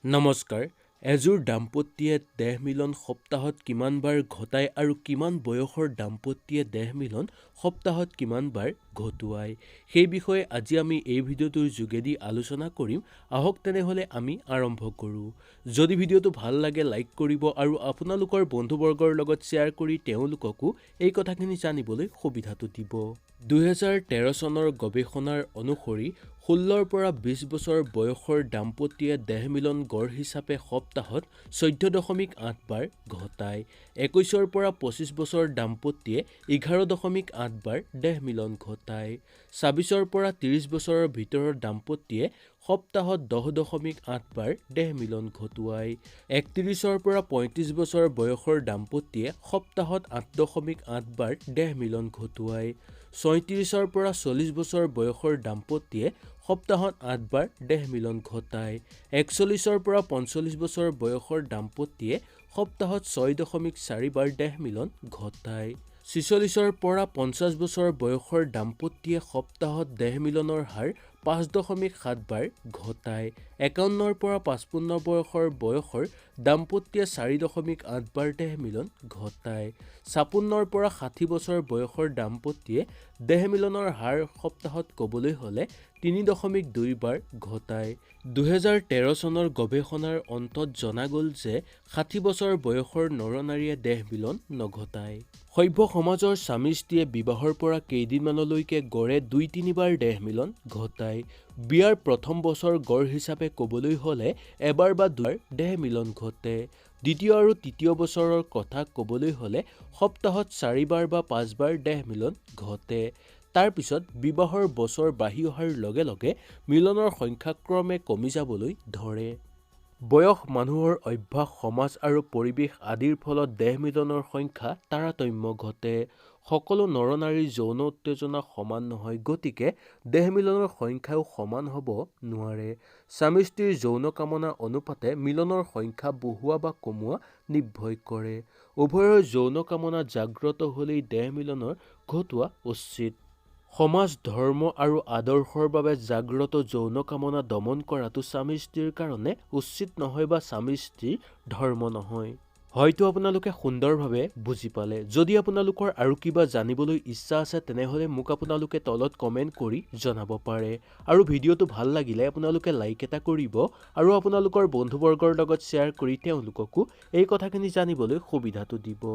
নমস্কাৰ। এযোৰ দাম্পত্যে দেহ মিলন সপ্তাহত কিমান বাৰ ঘটায় আৰু কিমান বয়সৰ দাম্পত্যে দেহ মিলন সপ্তাহত কিমান বাৰ ঘটুৱায়, সেই বিষয়ে আজি আমি এই ভিডিঅ'টোৰ যোগেদি আলোচনা কৰিম। আহক তেনেহ'লে আমি আৰম্ভ কৰোঁ। যদি ভিডিঅ'টো ভাল লাগে লাইক কৰিব আৰু আপোনালোকৰ বন্ধুবৰ্গৰ লগত শ্বেয়াৰ কৰি তেওঁলোককো এই কথাখিনি জানিবলৈ সুবিধাটো দিব। 2013 চনৰ গৱেষণাৰ অনুসৰি 16ৰ পৰা 20 বছৰ বয়সৰ দাম্পত্যে দেহ মিলন গড় হিচাপে সপ্তাহত 14.8 বাৰ ঘটায়। 21ৰ পৰা 25 বছৰ দাম্পত্যে 11.8 বাৰ দেহ মিলন ঘটায়। 26ৰ পৰা 30 বছৰৰ ভিতৰৰ দাম্পত্যে সপ্তাহত 10.8 বাৰ দেহ মিলন ঘটুৱায়। 31ৰ পৰা 35 বছৰ বয়সৰ দাম্পত্যে সপ্তাহত 8.8 বাৰ দেহ মিলন ঘটুৱায়। 37ৰ পৰা 40 বছৰ বয়সৰ দাম্পত্যে সপ্তাহত 8 বাৰ দেহ মিলন ঘটায়। 41ৰ পৰা 45 বছৰ বয়সৰ দাম্পত্যে সপ্তাহত 6.4 বাৰ দেহ মিলন ঘটায়। 46ৰ পৰা 50 বছৰ বয়সৰ দাম্পত্যে সপ্তাহত দেহ মিলনৰ হাৰ 5.7 বাৰ ঘটায়। 51ৰ পৰা 55 বয়সৰ দাম্পত্যে 4.8 বাৰ দেহ মিলন ঘটায়। 56ৰ পৰা 60 বছৰ বয়সৰ দাম্পত্যে দেহ মিলনৰ হাৰ সপ্তাহত ক'বলৈ হ'লে 3.2 বাৰ ঘটায়। 2013 চনৰ গৱেষণাৰ অন্তত জনা গ'ল যে 60 বছৰ বয়সৰ নৰনাৰীয়ে দেহ মিলন নঘটায়। সভ্য সমাজৰ স্বামী স্ত্ৰীয়ে বিবাহৰ পৰা কেইদিনমানলৈকে গড়ে 2-3 বাৰ দেহ মিলন ঘটায়। বিয়াৰ প্ৰথম বছৰ গড় হিচাপে ক'বলৈ হ'লে এবাৰ বা দুবাৰ দেহ মিলন ঘটে। দ্বিতীয় আৰু তৃতীয় বছৰৰ কথা ক'বলৈ হ'লে সপ্তাহত 4 বাৰ বা 5 বাৰ দেহ মিলন ঘটে। তাৰ পিছত বিবাহৰ বছৰ বাঢ়ি অহাৰ লগে লগে মিলনৰ সংখ্যা ক্ৰমে কমি যাবলৈ ধৰে। বয়স, মানুহৰ অভ্যাস, সমাজ আৰু পৰিৱেশ আদিৰ ফলত দেহ মিলনৰ সংখ্যা তাৰতম্য ঘটে। সকলো নৰনাৰীৰ যৌন উত্তেজনা সমান নহয়, গতিকে দেহ মিলনৰ সংখ্যাও সমান হ'ব নোৱাৰে। স্বামী স্ত্ৰীৰ যৌন কামনা অনুপাতে মিলনৰ সংখ্যা বঢ়োৱা বা কমোৱা নিৰ্ভৰ কৰে। উভয়ৰ যৌন কামনা জাগ্ৰত হ'লেই দেহ মিলন ঘটোৱা উচিত। সমাজ, ধৰ্ম আৰু আদৰ্শৰ বাবে জাগ্ৰত যৌন কামনা দমন কৰাটো স্বামী স্ত্ৰীৰ কাৰণে উচিত নহয় বা স্বামী স্ত্ৰীৰ ধৰ্ম নহয়। হয়তো আপোনালোকে সুন্দৰভাৱে বুজি পালে। যদি আপোনালোকৰ আৰু কিবা জানিবলৈ ইচ্ছা আছে তেনেহ'লে মোক আপোনালোকে তলত কমেণ্ট কৰি জনাব পাৰে। আৰু ভিডিঅ'টো ভাল লাগিলে আপোনালোকে লাইক এটা কৰিব আৰু আপোনালোকৰ বন্ধুবৰ্গৰ লগত শ্বেয়াৰ কৰি তেওঁলোককো এই কথাখিনি জানিবলৈ সুবিধাটো দিব।